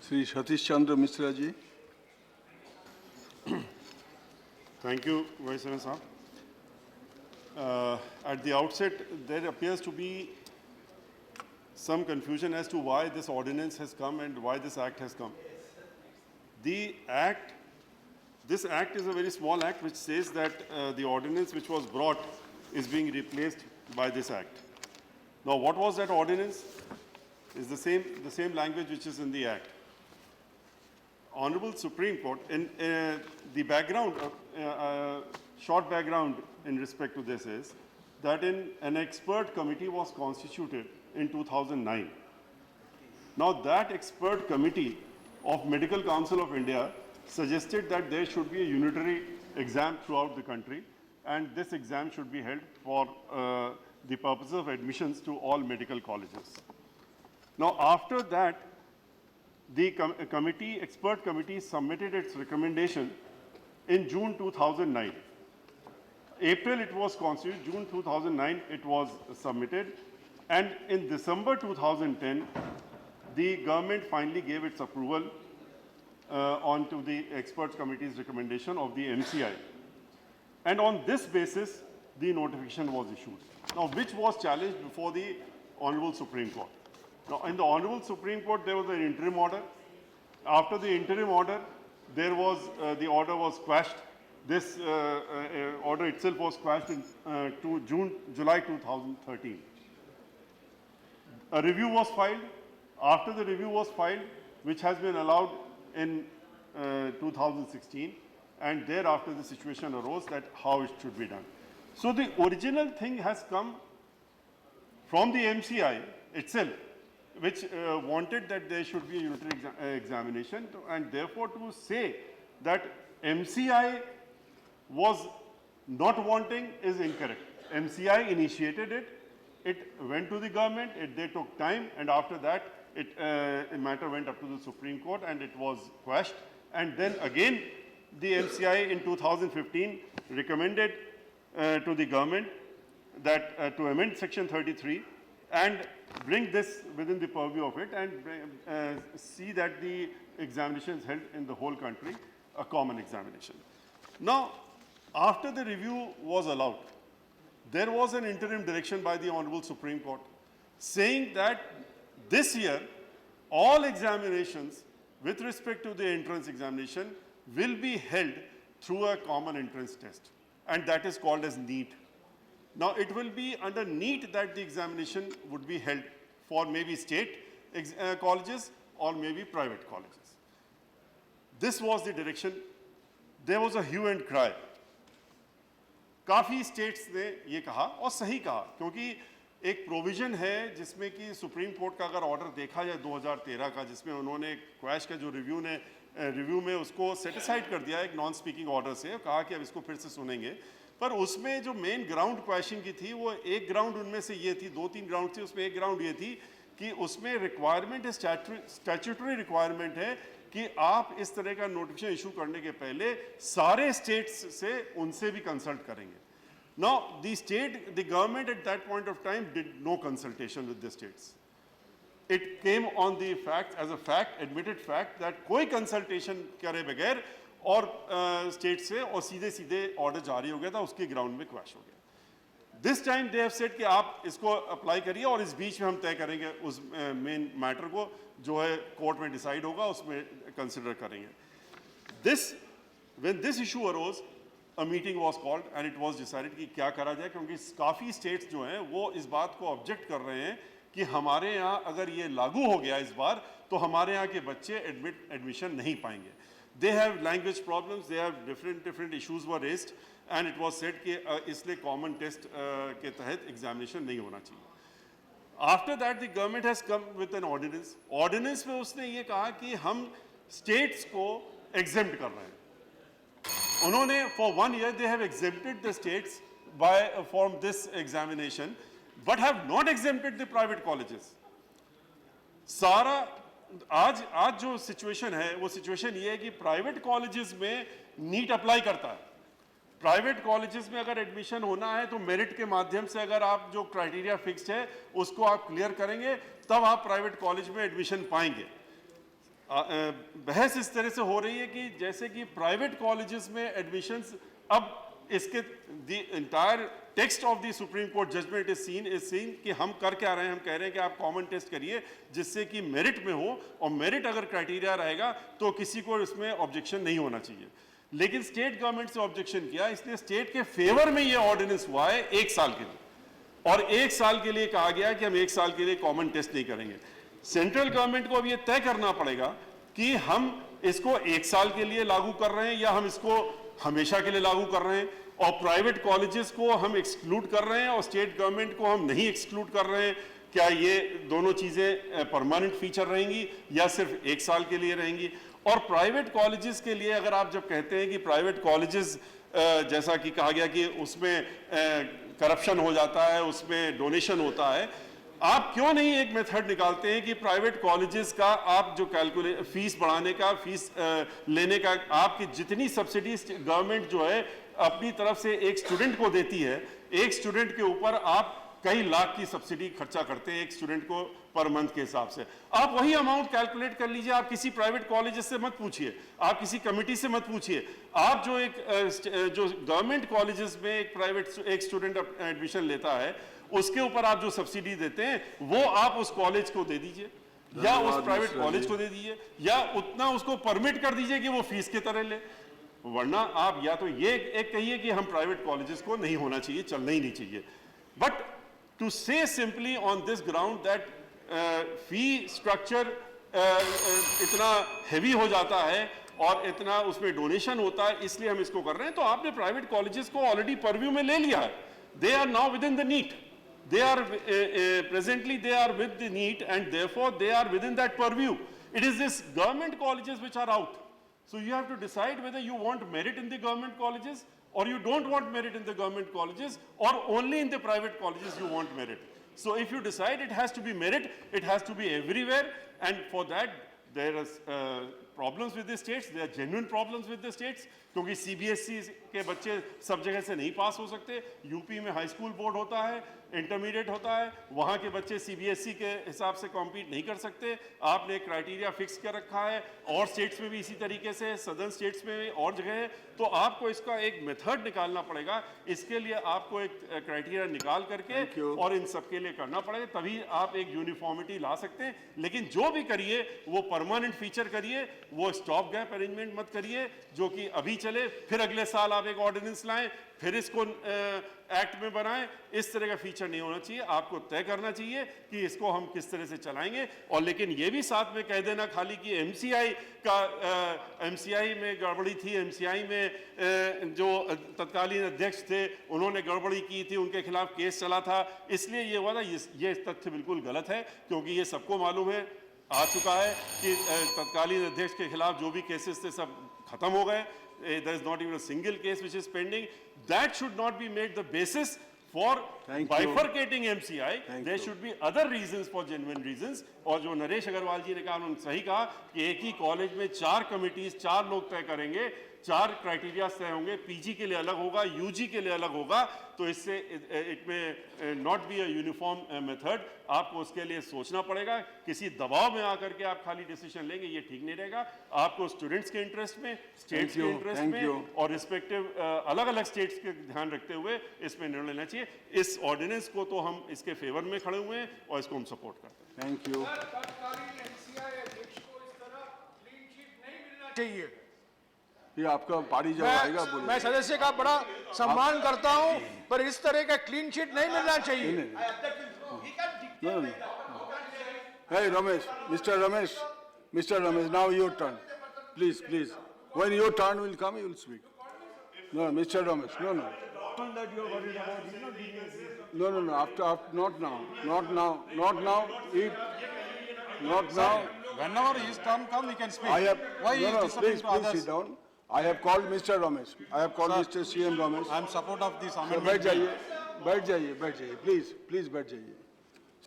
Sri Satish Chandra Mishra ji. Thank you, Vice Chairman Saab. At the outset, there appears to be some confusion as to why this ordinance has come and why this act has come. This act is a very small act which says that the ordinance which was brought is being replaced by this act. Now, what was that ordinance? Is the same language which is in the act. Honorable Supreme Court, in the background, short background in respect to this is that an expert committee was constituted in 2009. Now that expert committee of Medical Council of India suggested that there should be a unitary exam throughout the country, and this exam should be held for the purpose of admissions to all medical colleges. Now after that, the expert committee submitted its recommendation in June 2009. April it was constituted, June 2009 it was submitted, and in December 2010, the government finally gave its approval onto the expert committee's recommendation of the MCI. And on this basis, the notification was issued. Now, which was challenged before the Honorable Supreme Court. Now, in the Honorable Supreme Court, there was an interim order. After the interim order, there was the order was quashed. This order itself was quashed in July 2013. A review was filed. After the review was filed, which has been allowed in 2016, and thereafter the situation arose that how it should be done. So the original thing has come from the MCI itself, which wanted that there should be a unitary examination, and therefore to say that MCI was not wanting is incorrect. MCI initiated it, it went to the government, they took time, and after that the matter went up to the Supreme Court and it was quashed. And then again the MCI in 2015 recommended to the government that to amend section 33 and bring this within the purview of it and see that the examination is held in the whole country, a common examination. Now, after the review was allowed, there was an interim direction by the Honorable Supreme Court saying that this year all examinations with respect to the entrance examination will be held through a common entrance test, and that is called as NEET. Now, it will be under NEET that the examination would be held for maybe state colleges or maybe private colleges. This was the direction. There was a hue and cry. काफ़ी states ने ये कहा और सही कहा, क्योंकि एक provision है जिसमें कि सुप्रीम कोर्ट का अगर ऑर्डर देखा जाए 2013 का, जिसमें उन्होंने क्वैश का जो रिव्यू में उसको सेटिसाइड कर दिया एक नॉन स्पीकिंग ऑर्डर से, कहा कि अब इसको फिर से सुनेंगे, पर उसमें जो मेन ग्राउंड क्वैशिंग की थी वो एक ग्राउंड उनमें से ये थी, 2-3 ग्राउंड थी, उसमें एक ग्राउंड ये थी कि उसमें रिक्वायरमेंट है, स्टैट्यूटरी रिक्वायरमेंट है कि आप इस तरह का नोटिफिकेशन इशू करने के पहले सारे स्टेट्स से उनसे भी कंसल्ट करेंगे. Now, the government at that point of time did no consultation with the states. It came on the fact, as a fact, admitted fact, that कोई consultation करे बगैर और स्टेट से और सीधे ऑर्डर जारी हो गया था, उसके ग्राउंड में क्रैश हो गया. This time they have said कि आप इसको अप्लाई करिए और इस बीच में हम तय करेंगे उस मेन मैटर को जो है कोर्ट में डिसाइड होगा, उसमें कंसिडर करेंगे. When this issue arose, a meeting was called and it was decided कि क्या करा जाए, क्योंकि काफ़ी स्टेट्स जो हैं वो इस बात को ऑब्जेक्ट कर रहे हैं कि हमारे यहाँ अगर ये लागू हो गया इस बार तो हमारे यहाँ के बच्चे एडमिशन नहीं पाएंगे. They have language problems, they have different issues were raised, and it was said कि इसलिए common test के तहत examination नहीं होना चाहिए. After that the government has come with an ordinance. Ordinance में उसने ये कहा कि हम states को exempt कर रहे हैं. उन्होंने for 1 year they have exempted the states from this examination, but have not exempted the private colleges. सारा आज जो सिचुएशन है वो सिचुएशन ये है कि प्राइवेट कॉलेजेस में नीट अप्लाई करता है. प्राइवेट कॉलेजेस में अगर एडमिशन होना है तो मेरिट के माध्यम से अगर आप जो क्राइटेरिया फिक्स्ड है उसको आप क्लियर करेंगे तब आप प्राइवेट कॉलेज में एडमिशन पाएंगे. बहस इस तरह से हो रही है कि जैसे कि प्राइवेट कॉलेजेस में एडमिशन्स, अब इसके the entire text of the Supreme Court judgment is seen कि हम कर क्या रहे हैं, हम कह रहे हैं कि आप कॉमन टेस्ट करिए जिससे कि मेरिट में हो, और मेरिट अगर क्राइटेरिया रहेगा तो किसी को इसमें ऑब्जेक्शन नहीं होना चाहिए। लेकिन स्टेट गवर्नमेंट से ऑब्जेक्शन किया, इसलिए स्टेट के फेवर में ये ऑर्डिनेंस हुआ है 1 साल के लिए, और 1 साल के लिए कहा गया कि हम 1 साल के लिए कॉमन टेस्ट नहीं करेंगे। सेंट्रल गवर्नमेंट को अब ये तय करना पड़ेगा कि हम इसको 1 साल के लिए लागू कर रहे हैं या हम इसको हमेशा के लिए लागू कर रहे हैं, और प्राइवेट कॉलेजेस को हम एक्सक्लूड कर रहे हैं और स्टेट गवर्नमेंट को हम नहीं एक्सक्लूड कर रहे हैं। क्या ये दोनों चीजें परमानेंट फीचर रहेंगी या सिर्फ 1 साल के लिए रहेंगी? और प्राइवेट कॉलेजेस के लिए अगर आप जब कहते हैं कि प्राइवेट कॉलेजेस, जैसा कि कहा गया कि उसमें करप्शन हो जाता है, उसमें डोनेशन होता है, आप क्यों नहीं एक मेथड निकालते हैं कि प्राइवेट कॉलेजेस का आप जो फीस बढ़ाने का, फीस लेने का, आपकी जितनी सब्सिडीज गवर्नमेंट जो है अपनी तरफ से एक स्टूडेंट को देती है, एक स्टूडेंट के ऊपर आप कई लाख की सब्सिडी खर्चा करते हैं एक स्टूडेंट को पर मंथ के हिसाब से। आप वही अमाउंट कैलकुलेट कर लीजिए, आप किसी प्राइवेट कॉलेज से मत पूछिए, आप किसी कमिटी से मत पूछिए, आप जो जो गवर्नमेंट कॉलेजेस में एक स्टूडेंट एडमिशन लेता है उसके ऊपर आप जो सब्सिडी देते हैं वो आप उस कॉलेज को दे दीजिए या उस प्राइवेट कॉलेज को दे दीजिए, या उतना उसको परमिट कर दीजिए कि वो फीस की तरह ले। वरना आप या तो ये एक कहिए कि हम प्राइवेट कॉलेजेस को नहीं होना चाहिए, चलना ही नहीं चाहिए, but to say simply on this ground that fee structure इतना heavy हो जाता है और इतना उसमें डोनेशन होता है इसलिए हम इसको कर रहे हैं, तो आपने प्राइवेट कॉलेजेस को ऑलरेडी परव्यू में ले लिया है। They are now within the NEET, they are presently they are with the NEET and therefore they are within that purview. It is this government colleges which are out, so you have to decide whether you want merit in the government colleges or you don't want merit in the government colleges, or only in the private colleges you want merit. So if you decide it has to be merit, it has to be everywhere, and for that there are problems with the states, there are genuine problems with the states, क्योंकि CBSE के बच्चे सब जगह से नहीं पास हो सकते। UP में हाई स्कूल बोर्ड होता है, इंटरमीडिएट होता है, वहाँ के बच्चे CBSE के हिसाब से कॉम्पीट नहीं कर सकते। आपने एक क्राइटेरिया फिक्स कर रखा है, और स्टेट्स में भी इसी तरीके से, सदर्न स्टेट्स में भी और जगह है, तो आपको इसका एक मेथड निकालना पड़ेगा। इसके लिए आपको एक क्राइटेरिया निकाल करके और इन सबके लिए करना पड़ेगा, तभी आप एक यूनिफॉर्मिटी ला सकते हैं। लेकिन जो भी करिए वो परमानेंट फीचर करिए, वो स्टॉप गैप अरेंजमेंट मत करिए जो कि अभी चले, फिर अगले साल आप एक ऑर्डिनेंस लाएं, फिर इसको एक्ट में बनाएं। इस तरह का फीचर नहीं होना चाहिए। आपको तय करना चाहिए कि इसको हम किस तरह से चलाएंगे, और लेकिन ये भी साथ में कह देना खाली कि एमसीआई में गड़बड़ी थी, एमसीआई में जो तत्कालीन अध्यक्ष थे उन्होंने गड़बड़ी की थी, उनके खिलाफ केस चला था, इसलिए ये हुआ था। ये तथ्य बिल्कुल गलत है, क्योंकि ये सबको मालूम है, आ चुका है कि तत्कालीन अध्यक्ष के खिलाफ जो भी केसेस थे सब खत्म हो गए। There is not even a single case which is pending. That should not be made the basis for bifurcating MCI. There should be other reasons for genuine reasons. और जो नरेश अग्रवाल जी ने कहा, उन्होंने सही कहा कि एक ही कॉलेज में 4 कमिटीज, 4 लोग तय करेंगे, 4 क्राइटेरिया तय होंगे, पीजी के लिए अलग होगा, यूजी के लिए अलग होगा, तो इससे इट में not be a uniform method. आपको उसके लिए सोचना पड़ेगा। किसी दबाव में आकर के आप खाली डिसीजन लेंगे, ये ठीक नहीं रहेगा। आपको स्टूडेंट्स के इंटरेस्ट में, स्टेट्स के इंटरेस्ट में और रिस्पेक्टिव अलग अलग स्टेट्स के ध्यान रखते हुए इसमें निर्णय लेना चाहिए। इस ऑर्डिनेंस को तो हम इसके फेवर में खड़े हुए हैं और इसको हम सपोर्ट करते हैं। Thank you. चाहिए, ये आपका पारी जब आएगा बोलिए। मैं सदस्य का बड़ा सम्मान करता हूं, पर इस तरह का क्लीन चिट नहीं मिलना चाहिए। Hey Ramesh, Mr. Ramesh, now your turn. Please. When your turn will come, you will speak. No, Mr. Ramesh, no. No. After, not now. Not now. Not now. Whenever his turn comes, he can speak. Why he is Please disturbing to others? sit down. I have called Mr. Ramesh. I have called Mr. CM Ramesh. I am support of this Sir, amendment. बैठ जाइए, please बैठ जाइए।